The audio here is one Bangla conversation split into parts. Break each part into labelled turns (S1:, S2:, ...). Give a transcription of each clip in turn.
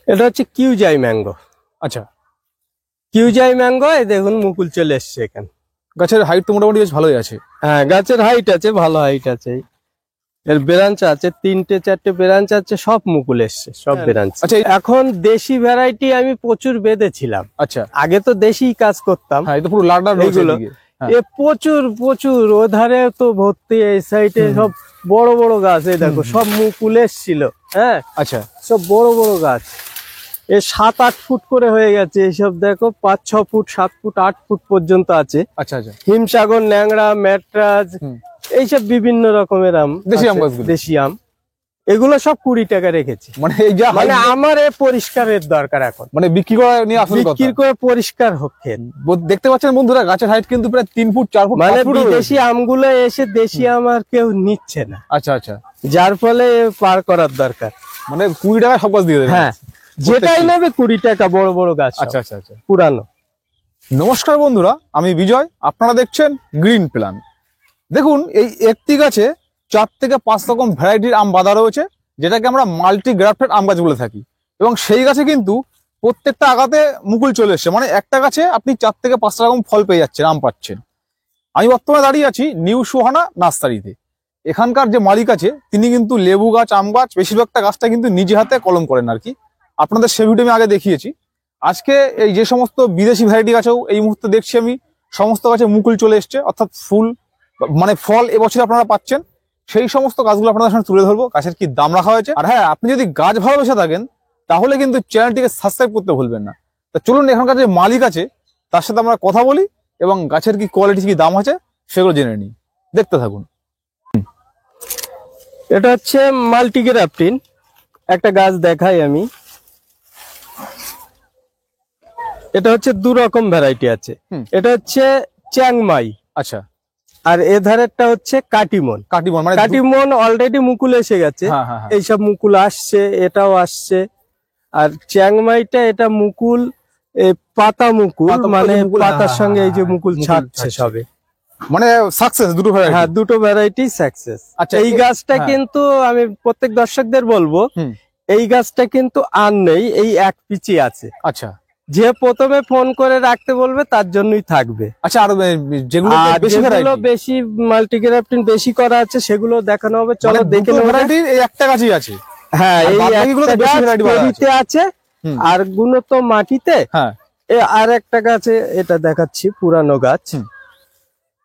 S1: এটা হচ্ছে কিউজাই ম্যাঙ্গো।
S2: আচ্ছা,
S1: কিউজাই ম্যাঙ্গো, এই দেখুন মুকুল চলে এসছে এখানে।
S2: গাছের হাইট তো মোটামুটি বেশ ভালোই আছে।
S1: হ্যাঁ, গাছের হাইট আছে, ভালো হাইট আছে। এর ব্রাঞ্চ আছে 3-4টে ব্রাঞ্চ আছে, সব মুকুল এসছে, সব ব্রাঞ্চ।
S2: আচ্ছা,
S1: এখন দেশি ভ্যারাইটি আমি প্রচুর বেঁধেছিলাম।
S2: আচ্ছা,
S1: আগে তো দেশি কাজ করতাম।
S2: হ্যাঁ, এটা পুরো লাল লাল
S1: এইগুলো এ প্রচুর প্রচুর ওধারে তো ভর্তি, এই সাইডে সব বড় বড় গাছ। এই দেখো সব মুকুল এসছিল। হ্যাঁ,
S2: আচ্ছা,
S1: সব বড় বড় গাছ। এ 7-8 ফুট করে হয়ে গেছে। এইসব দেখো 5-6 ফুট, 7 ফুট, 8 ফুট পর্যন্ত আছে।
S2: আচ্ছা, আচ্ছা,
S1: হিমসাগর, ন্যাংরা, ম্যাট্রাজ, এইসব বিভিন্ন রকমের আম,
S2: দেশি আম গাছগুলো,
S1: দেশি আম। এগুলো সব 20 টাকা রেখেছি।
S2: মানে এই যা
S1: মানে আমার পরিষ্কারের দরকার এখন,
S2: মানে বিক্রি করা নিয়ে আসল কথা,
S1: বিক্রি করে পরিষ্কার হোক।
S2: দেখতে পাচ্ছেন বন্ধুরা, গাছের হাইট কিন্তু প্রায় 3 ফুট 4 ফুট।
S1: মানে বিদেশি আমগুলো এসে দেশি আম আর কেউ নিচ্ছে না।
S2: আচ্ছা, আচ্ছা,
S1: যার ফলে পার করার দরকার।
S2: মানে 20 টাকা সব গাছ দিয়ে দেবে।
S1: হ্যাঁ, যেটাই নেবে 20 টাকা, বড় বড় গাছ।
S2: আচ্ছা, আচ্ছা, আচ্ছা,
S1: পুরানো।
S2: নমস্কার বন্ধুরা, আমি বিজয়, আপনারা দেখছেন গ্রিন প্ল্যান। দেখুন, এই একটি গাছে 4 থেকে 5 রকম ভ্যারাইটির আম বাঁধা রয়েছে, যেটাকে আমরা মাল্টি গ্রাফটেড আম গাছ বলে থাকি। এবং সেই গাছে কিন্তু প্রত্যেকটা আগাতে মুকুল চলে এসছে, মানে একটা গাছে আপনি 4 থেকে 5 রকম ফল পেয়ে যাচ্ছেন, আম পাচ্ছেন। আমি বর্তমানে দাঁড়িয়ে আছি নিউ সোহানা নার্সারিতে। এখানকার যে মালিক আছে তিনি কিন্তু লেবু গাছ, আম গাছ, বেশিরভাগটা গাছটা কিন্তু নিজে হাতে কলম করেন আর কি। আপনাদের সে ভিডিও আমি আগে দেখিয়েছি। আজকে এই যে সমস্ত বিদেশি ভ্যারাইটি গাছেও এই মুহূর্তে দেখছি আমি, সমস্ত গাছে মুকুল চলে এসছে, অর্থাৎ ফুল মানে ফল এবছর আপনারা পাচ্ছেন। সেই সমস্ত গাছগুলো আপনাদের সামনে তুলে ধরবো, গাছের কি দাম রাখা হয়েছে। আর হ্যাঁ, আপনি যদি গাছ ভালোবেসে থাকেন তাহলে কিন্তু চ্যানেলটিকে সাবস্ক্রাইব করতে ভুলবেন না। তা চলুন, এখানকার যে মালিক আছে তার সাথে আমরা কথা বলি এবং গাছের কি কোয়ালিটি, কি দাম আছে সেগুলো জেনে নিই। দেখতে থাকুন।
S1: এটা হচ্ছে মাল্টিগ্রাফটিন একটা গাছ, দেখাই আমি। এটা হচ্ছে 2 রকম ভ্যারাইটি আছে। এটা হচ্ছে চ্যাংমাই,
S2: আচ্ছা,
S1: আর এধারেরটা হচ্ছে কাটিমন।
S2: কাটিমন মানে
S1: কাটিমন অলরেডি মুকুল এসে গেছে। এইসব মুকুল আসছে, এটাও আসছে। আর চ্যাংমাইটা এটা মুকুল পাতা মুকুল, মানে পাতার সঙ্গে এই যে মুকুল ছাড়ছে সবে,
S2: মানে সাকসেস দুটো ভ্যারাইটি।
S1: হ্যাঁ, দুটো ভ্যারাইটি সাকসেস। আচ্ছা, এই গাছটা কিন্তু আমি প্রত্যেক দর্শকদের বলবো, এই গাছটা কিন্তু আর নেই, এই এক পিচি আছে।
S2: আচ্ছা,
S1: যে প্রথমে ফোন করে রাখতে বলবে তার জন্যই থাকবে।
S2: আচ্ছা, আর যেগুলো
S1: বেশি মাল্টিগ্রাফটিন বেশি করা আছে সেগুলো দেখানো হবে। চলো দেখে নেব।
S2: ভ্যারাইটির এই একটা গাছই আছে।
S1: হ্যাঁ, এই একটা গাছ মাটিতে আছে, আর গুলো তো মাটিতে।
S2: হ্যাঁ,
S1: আর একটা গাছে, এটা দেখাচ্ছি পুরানো গাছ।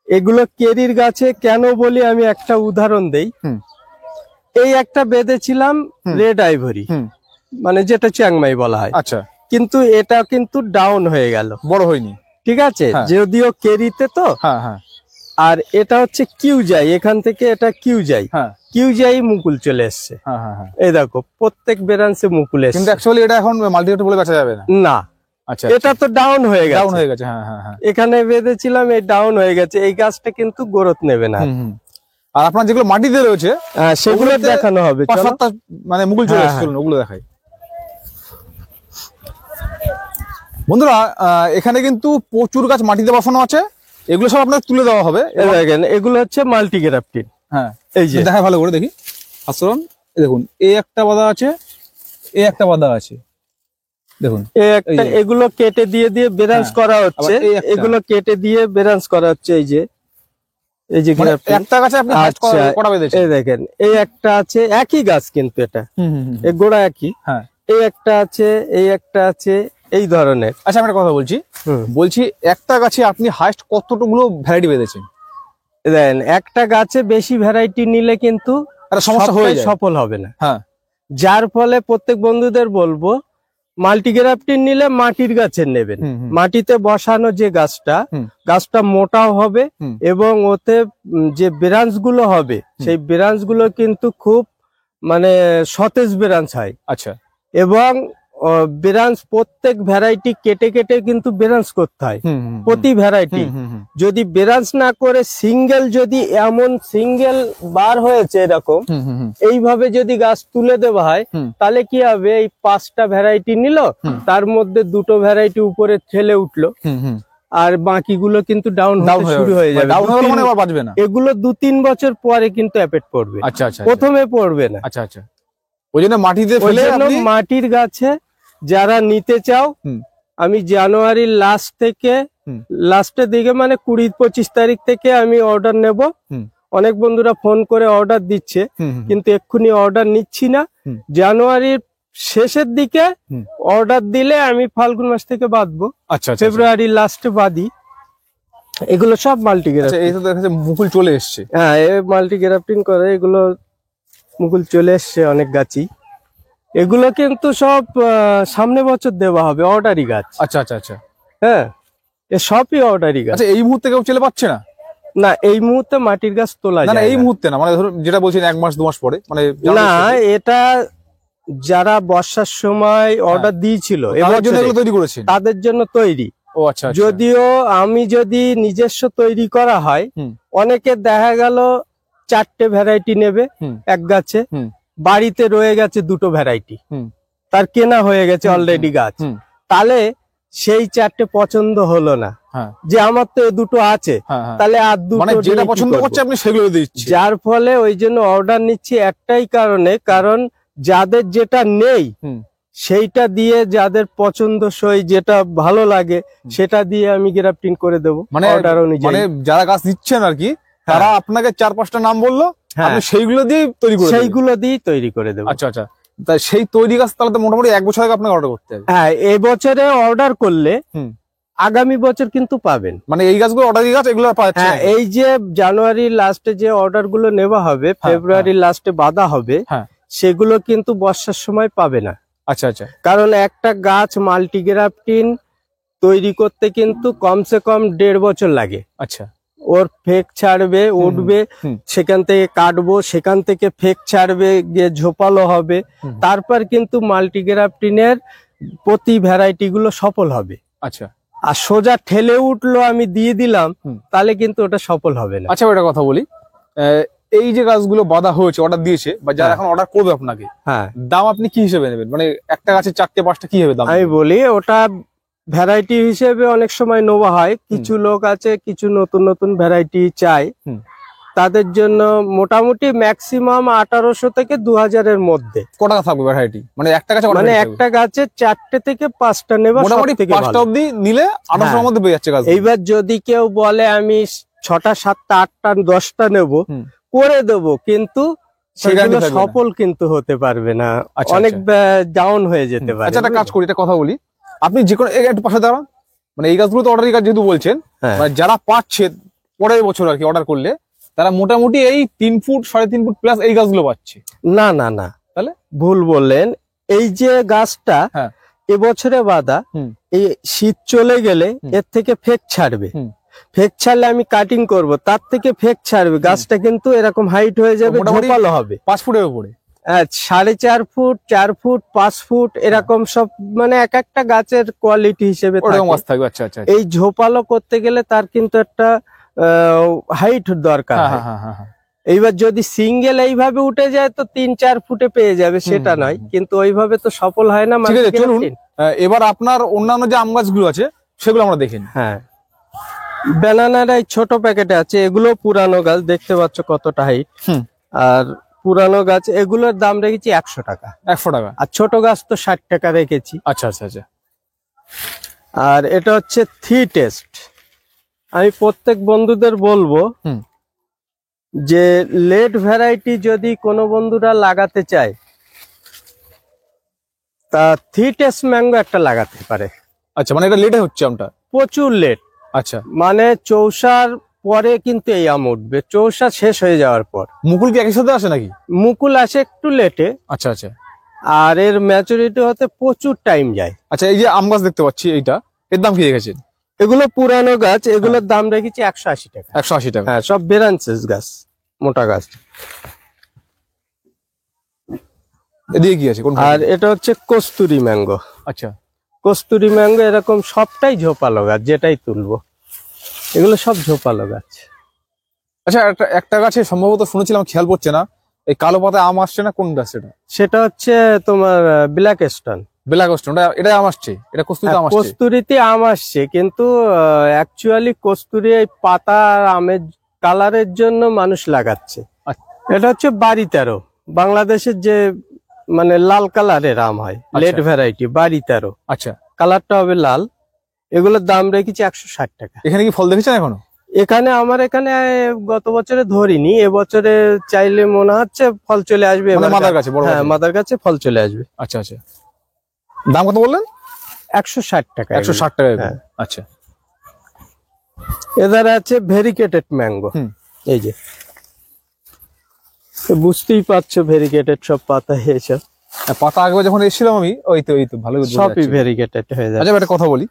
S1: এগুলো কেরির গাছে কেন বলি আমি একটা উদাহরণ দেই। এই একটা বেঁধেছিলাম রেড আইভরি, মানে যেটা চ্যাংমাই বলা হয়।
S2: আচ্ছা,
S1: কিন্তু এটা কিন্তু ডাউন হয়ে গেল,
S2: বড় হয়নি।
S1: ঠিক আছে, যদিও কেরিতে তো।
S2: হ্যাঁ, হ্যাঁ,
S1: আর এটা হচ্ছে কিউজাই, এখান থেকে এটা কিউজাই। কিউজাই মুকুল চলে এসছে। এই দেখো প্রত্যেক ব্রাঞ্চে মুকুল এসছে,
S2: কিন্তু অ্যাকচুয়ালি এটা এখন মাল্টিগ্রাফট বলে বেচা যাবে না।
S1: না,
S2: আচ্ছা,
S1: এটা তো ডাউন হয়ে গেছে।
S2: ডাউন হয়ে গেছে। হ্যাঁ, হ্যাঁ, হ্যাঁ,
S1: এখানে বেঁধেছিলাম, এই ডাউন হয়ে গেছে। এই গাছটা কিন্তু গ্রোথ নেবে না।
S2: আর আপনার যেগুলো মাটিতে রয়েছে
S1: সেগুলো দেখানো হবে।
S2: মানে মুকুল চলে এসছে, ওগুলো দেখাই। বন্ধুরা, এখানে কিন্তু প্রচুর গাছ মাটিতে বসানো আছে, এগুলো সব আপনার তুলে দেওয়া হবে।
S1: এগুলো হচ্ছে মাল্টিগ্রাফটিন।
S2: হ্যাঁ, এই যে দেখা ভালো করে দেখি আসুন। দেখুন, এই একটা বাঁধা আছে, এই একটা বাঁধা আছে। দেখুন,
S1: এগুলো কেটে দিয়ে দিয়ে ব্রাঞ্চ করা হচ্ছে। এগুলো কেটে দিয়ে ব্রাঞ্চ করা হচ্ছে। এই যে
S2: একটা গাছে আপনি কটা বেঁধেছেন?
S1: এই দেখেন, এই একটা আছে, একই গাছ কিন্তু এটা এই গোড়া একই।
S2: হ্যাঁ,
S1: এই একটা আছে, এই একটা আছে, এই ধরনের।
S2: আচ্ছা, আমি একটা কথা বলছি একটা গাছে আপনি হাইস্ট কতগুলো ভ্যারাইটি বেঁধেছেন?
S1: দেখেন, একটা গাছে বেশি ভ্যারাইটি নিলে কিন্তু
S2: সমস্যা হয়ে যায়,
S1: সফল হবে না।
S2: হ্যাঁ,
S1: যার ফলে প্রত্যেক বন্ধুদের বলবো, মাল্টিগ্রাফটিন নিলে মাটির গাছের নেবেন। মাটিতে বসানো যে গাছটা মোটাও হবে, এবং ওতে যে ব্রাঞ্চ গুলো হবে সেই ব্রাঞ্চ গুলো কিন্তু খুব মানে সতেজ ব্রাঞ্চ হয়।
S2: আচ্ছা,
S1: এবং ব্রাঞ্চ প্রত্যেক ভ্যারাইটি কেটে কেটে কিন্তু ব্রাঞ্চ করতে হয় প্রতি ভ্যারাইটি। যদি ব্রাঞ্চ না করে সিঙ্গেল, যদি এমন সিঙ্গেল বার হয়েছে এরকম, এইভাবে যদি গাছ তুলে দেওয়া হয় তাহলে কি হবে, এই 5টা ভ্যারাইটি নিল, তার মধ্যে 2টো ভ্যারাইটি উপরে ঠেলে উঠলো, আর বাকিগুলো কিন্তু ডাউন শুরু হয়ে যাবে। এগুলো 2-3 বছর পরে কিন্তু এফেক্ট পড়বে।
S2: আচ্ছা, আচ্ছা,
S1: প্রথমে পড়বে না।
S2: আচ্ছা, আচ্ছা, ওই জন্য মাটিতে
S1: মাটির গাছে যারা নিতে চাও
S2: হুম।
S1: আমি জানুয়ারির লাস্টের দিকে মানে 20-25 তারিখ থেকে আমি অর্ডার নেব।
S2: হুম।
S1: অনেক বন্ধুরা ফোন করে অর্ডার দিচ্ছে, কিন্তু এক্ষুনি অর্ডার নিচ্ছি না। জানুয়ারির শেষের দিকে অর্ডার দিলে আমি ফাল্গুন মাস থেকে বাঁধবো।
S2: আচ্ছা,
S1: ফেব্রুয়ারির লাস্টে বাঁধি। এগুলো সব মাল্টিগ্রাফটিং।
S2: এই তো দেখা যাচ্ছে মুকুল চলে এসছে।
S1: হ্যাঁ, মাল্টিগ্রাফটিং করে এগুলো মুকুল চলে এসছে অনেক গাছই। এগুলো কিন্তু সব সামনে বছর দেওয়া হবে, অর্ডারি গাছ।
S2: আচ্ছা।
S1: হ্যাঁ, এ সবই অর্ডারি গাছ।
S2: আচ্ছা, এই মুহূর্তে কেউ চলে পাচ্ছে না?
S1: না, এই মুহূর্তে মাটির গাছ তোলা
S2: না,
S1: যায়
S2: এই মুহূর্তে না, মানে ধরুন যেটা বলছেন 1 মাস 2 মাস পরে, মানে
S1: না, এটা যারা বর্ষার সময় অর্ডার দিয়েছিল
S2: তৈরি করেছেন,
S1: তাদের জন্য তৈরি।
S2: ও আচ্ছা।
S1: যদিও আমি যদি নিজস্ব তৈরি করা হয়, অনেকে দেখা গেল 4টে ভ্যারাইটি নেবে এক গাছে, বাড়িতে রয়ে গেছে 2টো ভ্যারাইটি, তার কেনা হয়ে গেছে অলরেডি গাছ, তাহলে সেই 4টে পছন্দ হলো না, যে আমার তো 2টো আছে, তাহলে আর 2টো
S2: মানে যেটা পছন্দ করছে আপনি সেগুলো দিচ্ছেন।
S1: যার ফলে ওই জন্য অর্ডার নিচ্ছি একটাই কারণে, কারণ যাদের যেটা নেই সেইটা দিয়ে যাদের পছন্দসই যেটা ভালো লাগে সেটা দিয়ে আমি গ্রাফটিং করে দেবো অর্ডার অনুযায়ী।
S2: মানে যারা গাছ নিচ্ছেন আর কি, তারা আপনাকে 4-5টা নাম বললো, আপনি সেইগুলো দিয়ে তৈরি করে
S1: সেইগুলো দিয়ে তৈরি করে দেবো।
S2: আচ্ছা। তাই সেই তৈরি গাছ তাহলে তো মোটামুটি 1 বছর আগে আপনাকে অর্ডার করতে হবে।
S1: হ্যাঁ, এই বছরে অর্ডার করলে আগামী বছর কিন্তু পাবেন।
S2: মানে এই গাছগুলো অর্ডারি গাছ, এগুলো পাচ্ছেন।
S1: হ্যাঁ, এই যে জানুয়ারির লাস্টে যে অর্ডার গুলো নেওয়া হবে, ফেব্রুয়ারির লাস্টে বাঁধা হবে, সেগুলো কিন্তু বর্ষার সময় পাবে না।
S2: আচ্ছা।
S1: কারণ একটা গাছ মাল্টিগ্রাফটিং তৈরি করতে কিন্তু কমসে কম 1.5 বছর লাগে।
S2: আচ্ছা,
S1: ওর ফেক ছাড়বে, উঠবে, সেখান থেকে কাটবো, সেখান থেকে ফেক ছাড়বে, গিয়ে ঝোপালো হবে, তারপর কিন্তু মাল্টিগ্রাফটিং এর প্রতি ভ্যারাইটি গুলো সফল হবে।
S2: আচ্ছা।
S1: আর সোজা ঠেলে উঠলো আমি দিয়ে দিলাম, তাহলে কিন্তু ওটা সফল হবে না।
S2: আচ্ছা, ওটা কথা বলি, এই যে গাছগুলো বাঁধা হয়েছে, অর্ডার দিয়েছে বা যারা এখন অর্ডার করবে আপনাকে, দাম আপনি কি হিসেবে নেবেন? মানে একটা গাছে 4টে-5টা কি হবে দাম?
S1: আমি বলি, ওটা ভ্যারাইটি হিসেবে অনেক সময় নেওয়া হয়। কিছু লোক আছে কিছু নতুন নতুন ভ্যারাইটি চায়, তাদের জন্য মোটামুটি ম্যাক্সিমাম 1800 থেকে 2000 এর মধ্যে।
S2: কত টাকা থাকবে ভ্যারাইটি? মানে একটা গাছে
S1: মানে একটা গাছে 4টে থেকে 5টা নেবে,
S2: মোটামুটি 5টা অবধি নিলে 1800 এর মধ্যে পেয়ে যাচ্ছে গাছ।
S1: এইবার যদি কেউ বলে আমি 6টা 7টা 8টা 10টা নেব, করে দেবো, কিন্তু সেগুলো সফল কিন্তু হতে পারবে না, অনেক ডাউন হয়ে যেতে পারে।
S2: আচ্ছা, একটা কাজ করি, একটা কথা বলি, আপনি যে কোনো একটু পাশে দাঁড়ান। মানে এই গাছগুলো তো অর্ডারি গাছ যেহেতু বলছেন, মানে যারা পাচ্ছে পরের বছর আর কি অর্ডার করলে, তারা মোটামুটি এই 3 ফুট 3.5 ফুট প্লাস এই গাছগুলো পাচ্ছে।
S1: না,
S2: তাহলে
S1: ভুল বললেন। এই যে গাছটা এবছরে বাঁধা, এই শীত চলে গেলে এর থেকে ফেক ছাড়বে, ফেক ছাড়লে আমি কাটিং করব, তার থেকে ফেক ছাড়বে, গাছটা কিন্তু এরকম হাইট হয়ে যাবে, ঝোপালো হবে
S2: 5 ফুটের উপরে।
S1: 4.5 ফুট, 4 ফুট, 5 ফুট এরকম সব, মানে এক একটা গাছের কোয়ালিটি হিসেবে
S2: থাকবে। আচ্ছা।
S1: এই ঝোপালো করতে গেলে তার কিন্তু একটা হাইট দরকার। এইবার যদি সিঙ্গেল এইভাবে উঠে যায় তো 3-4 ফুটে পেয়ে যাবে, সেটা নয়, কিন্তু ওইভাবে তো সফল হয় না।
S2: চলুন এবার আপনার অন্যান্য যে আম গাছগুলো আছে সেগুলো আমরা দেখি।
S1: হ্যাঁ, ব্যানানার এই ছোট প্যাকেটে আছে, এগুলো পুরানো গাছ, দেখতে পাচ্ছ কতটা হাইট। আর পুরানো গাছ, এগুলোর দাম রেখেছি 100 টাকা।
S2: 100 টাকা।
S1: আর ছোট গাছ তো 60 টাকা রেখেছি।
S2: আচ্ছা।
S1: আর এটা হচ্ছে 3 টেস্ট। আমি প্রত্যেক বন্ধুদের বলবো যে লেট ভ্যারাইটি যদি কোনো বন্ধুরা লাগাতে চায়, তা 3 টেস্ট ম্যাঙ্গো একটা লাগাতে পারে।
S2: আচ্ছা, মানে এটা লেটে হচ্ছে আমটা?
S1: প্রচুর লেট।
S2: আচ্ছা,
S1: মানে চৌসার পরে কিন্তু এই আম উঠবে, চৌসা শেষ হয়ে যাওয়ার পর।
S2: মুকুল কি একই সাথে আসে নাকি?
S1: মুকুল আসে একটু লেটে।
S2: আচ্ছা।
S1: আর এর ম্যাচুরিটি হতে প্রচুর টাইম যায়।
S2: আচ্ছা, এই যে আম গাছ দেখতে পাচ্ছি, এইটা এর দাম কি রেখেছেন?
S1: এগুলো পুরানো গাছ, এগুলোর দাম রেখেছি 180 টাকা।
S2: 180 টাকা।
S1: হ্যাঁ, সব বেরান্সেস গাছ, মোটা গাছ।
S2: এদিকে কি আছে?
S1: আর এটা হচ্ছে কস্তুরি ম্যাঙ্গো।
S2: আচ্ছা,
S1: কস্তুরি ম্যাঙ্গো এরকম সবটাই ঝোপালো গাছ, যেটাই তুলবো এগুলো সব ঝোপালো গাছ।
S2: আচ্ছা, একটা গাছে সম্ভবত শুনেছিলাম, খেয়াল পড়ছে না, এই কালো পাতা আম আসছে না, কোন গাছ সেটা?
S1: সেটা হচ্ছে তোমার ব্ল্যাক স্টোন।
S2: এটা আম আসছে, এটা কস্তুরিতে আম আসছে।
S1: কস্তুরিতে আম আসছে, কিন্তু অ্যাকচুয়ালি কস্তুরি এই পাতা আর আমের কালারের জন্য মানুষ লাগাচ্ছে। এটা হচ্ছে বাড়ি 13, বাংলাদেশের যে মানে লাল কালারের আম হয়, লেট ভ্যারাইটি, বাড়ি 13।
S2: আচ্ছা,
S1: কালারটা হবে লাল। এগুলোর দাম রেখেছি 160 টাকা।
S2: এখানে কি ফল দেখেছেন এখনো?
S1: এখানে আমার এখানে গত বছরে ধরিনি, এবছরে চাইলে মনে হচ্ছে ফল চলে আসবে।
S2: মানে মাদার কাছে, বড়
S1: হ্যাঁ, মাদার কাছে ফল চলে আসবে।
S2: আচ্ছা আচ্ছা, দাম কত বললেন?
S1: 160 টাকা।
S2: 160 টাকা।
S1: হ্যাঁ।
S2: আচ্ছা,
S1: এদের আছে ভেরিকেটেড ম্যাঙ্গো। এই যে বুঝতেই পারছো, ভেরিকেটেড সব পাতা এসব।
S2: পাতা আগে যখন এসেছিলাম আমি, ওই তো ভালো
S1: সবই ভেরিকেটেড হয়ে যায়।
S2: আচ্ছা, একটা কথা বলি,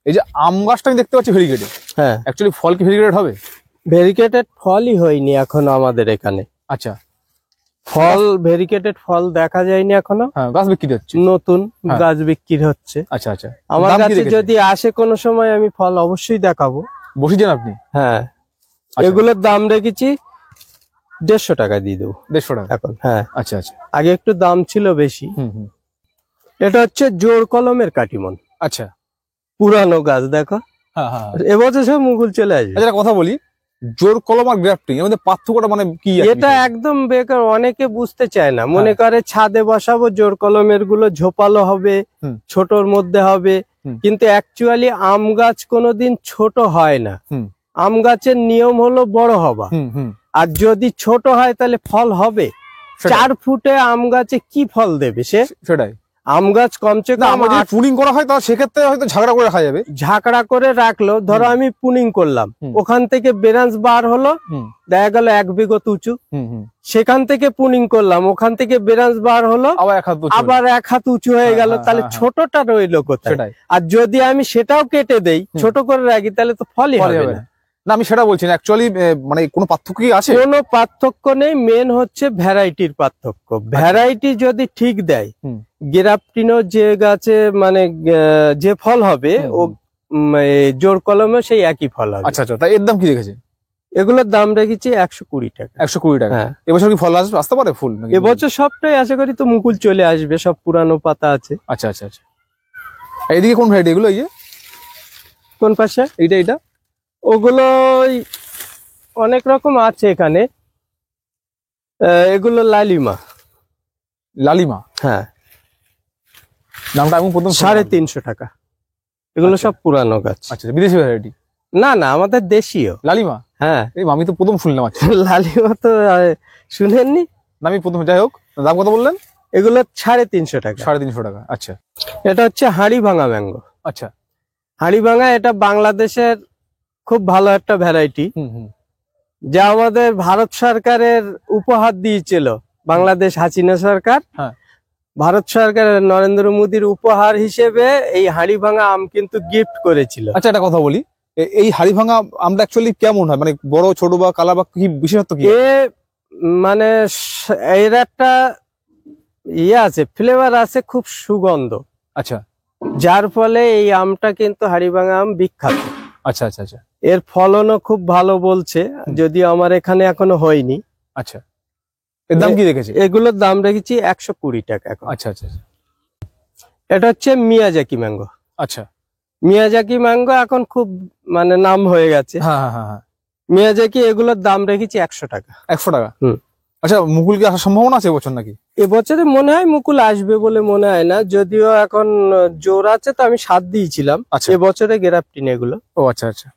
S2: এই যে আম গাছটা আমি দেখতে পাচ্ছি ভেরিকেটেড,
S1: হ্যাঁ,
S2: অ্যাকচুয়ালি ফল কি ভেরিকেটেড হবে?
S1: ভেরিকেটেড ফলই হয়নি এখনো আমাদের এখানে।
S2: আচ্ছা,
S1: ফল ভেরিকেটেড ফল দেখা যায়নি এখনো।
S2: হ্যাঁ, গাছ বিক্রি হচ্ছে,
S1: নতুন গাছ বিক্রি হচ্ছে।
S2: আচ্ছা আচ্ছা,
S1: আমার কাছে যদি আসে কোনো সময় আমি ফল অবশ্যই দেখাবো।
S2: বসেছেন আপনি?
S1: হ্যাঁ, এগুলোর দাম রেখেছি 150 টাকা দিয়ে দেবো।
S2: 150 টাকা
S1: এখন? হ্যাঁ।
S2: আচ্ছা আচ্ছা,
S1: আগে একটু দাম ছিল বেশি। এটা হচ্ছে জোর কলমের কাটিমন।
S2: আচ্ছা,
S1: পুরানো গাছ দেখো।
S2: হ্যাঁ হ্যাঁ,
S1: এবছর সব মুকুল চলে আসবে।
S2: আচ্ছা, কথা বলি, জোর কলম আর গ্রাফটিং এর মধ্যে পার্থক্যটা মানে কি?
S1: এটা একদম বেকার, অনেকে বুঝতে চায় না, মনে করে ছাদে বসাবো জোর কলমের গুলো ঝোপালো হবে, ছোটর মধ্যে হবে, কিন্তু অ্যাকচুয়ালি আম গাছ কোনোদিন ছোট হয় না। আম গাছের নিয়ম হলো বড় হবা, আর যদি ছোট হয় তাহলে ফল হবে। 4 ফুটে আম গাছে কি ফল দেবে সে? সেটাই, আম গাছ কমসে কম
S2: পুনিং করা হয়, তাহলে সেক্ষেত্রে হয়তো ঝাগড়া করে রাখা যাবে।
S1: ঝাঁকড়া করে রাখলো, ধরো আমি পুনিং করলাম, ওখান থেকে ব্রাঞ্চ বার হলো, দেখা গেল 1 বিঘত উঁচু, সেখান থেকে পুনিং করলাম, ওখান থেকে ব্রাঞ্চ বার হলো, আবার 1 হাত উঁচু হয়ে গেল, তাহলে ছোটটা রইলো কোথায়? আর যদি আমি সেটাও কেটে দেই, ছোট করে রাখি, তাহলে তো ফলই হবে না।
S2: না, আমি সেটা বলছি না, অ্যাকচুয়ালি মানে কোনো পার্থক্য কি আছে?
S1: কোনো পার্থক্য নেই, মেন হচ্ছে ভ্যারাইটির পার্থক্য। ভ্যারাইটি যদি ঠিক দেয়, গ্রাফটিনও যে গাছে মানে যে ফল হবে, ও জোর কলমে সেই একই ফল হবে।
S2: আচ্ছা আচ্ছা, তাই এর দাম কি রেখেছে?
S1: এগুলোর দাম রেখেছি 120 টাকা।
S2: 120 টাকা।
S1: হ্যাঁ।
S2: এবছর কি ফল আসতে পারে? ফুল
S1: এবছর সবটাই আশা করি তো মুকুল চলে আসবে, সব পুরানো পাতা আছে।
S2: আচ্ছা আচ্ছা আচ্ছা, এইদিকে কোন ভ্যারাইটি এগুলো? এই যে
S1: কোন পাশে?
S2: এইটা
S1: ওগুলো অনেক রকম আছে এখানে। এগুলো লালিমা।
S2: লালিমা?
S1: হ্যাঁ,
S2: দামটা আমি প্রথম
S1: 350 টাকা। এগুলো সব পুরানো গাছ।
S2: আচ্ছা, বিদেশি ভ্যারাইটি?
S1: না না, আমাদের দেশীয়
S2: লালিমা।
S1: হ্যাঁ,
S2: আমি তো প্রথম শুনলাম। আচ্ছা,
S1: লালিমা তো শুনেননি?
S2: আমি প্রথম। যাই হোক, দাম কত বললেন?
S1: এগুলো 350 টাকা।
S2: 350 টাকা। আচ্ছা,
S1: এটা হচ্ছে হাড়ি ভাঙা ম্যাঙ্গো।
S2: আচ্ছা,
S1: হাড়ি ভাঙা এটা বাংলাদেশের খুব ভালো একটা ভ্যারাইটি, যা আমাদের ভারত সরকারের উপহার দিয়েছিল। বাংলাদেশ হাসিনা সরকার, ভারত সরকারের নরেন্দ্র মোদীর উপহার হিসেবে এই হাড়ি ভাঙা আম কিন্তু গিফট করেছিল।
S2: আচ্ছা, একটা কথা বলি, এই হাড়ি ভাঙা আমটা অ্যাকচুয়ালি কেমন হয়? মানে বড়, ছোট বা কালার বা কি বিশেষত্ব কি?
S1: মানে এর একটা আছে, ফ্লেভার আছে, খুব সুগন্ধ।
S2: আচ্ছা,
S1: যার ফলে এই আমটা কিন্তু হাড়ি ভাঙা আম বিখ্যাত।
S2: আচ্ছা আচ্ছা আচ্ছা,
S1: এর ফলনও খুব ভালো বলছে, যদিও আমার এখানে এখনো হয়নি।
S2: আচ্ছা, এর দাম কি রেখেছে?
S1: এগুলোর দাম রেখেছি 120 টাকা এখন।
S2: আচ্ছা আচ্ছা,
S1: এটা হচ্ছে মিয়াজাকি ম্যাঙ্গো।
S2: আচ্ছা,
S1: মিয়াজাকি ম্যাঙ্গো এখন খুব মানে নাম হয়ে গেছে।
S2: হ্যাঁ হ্যাঁ হ্যাঁ,
S1: মিয়াজাকি, এগুলোর দাম রেখেছি 100 টাকা।
S2: 100 টাকা? আচ্ছা, মুকুল কি আসার সম্ভাবনা আছে এবছর নাকি?
S1: এবছরে মনে হয় মুকুল আসবে বলে মনে হয় না, যদিও এখন জোর আছে, তো আমি 7 দিয়েছিলাম। এবছরে গ্রাফটিন এগুলো।
S2: ও আচ্ছা আচ্ছা,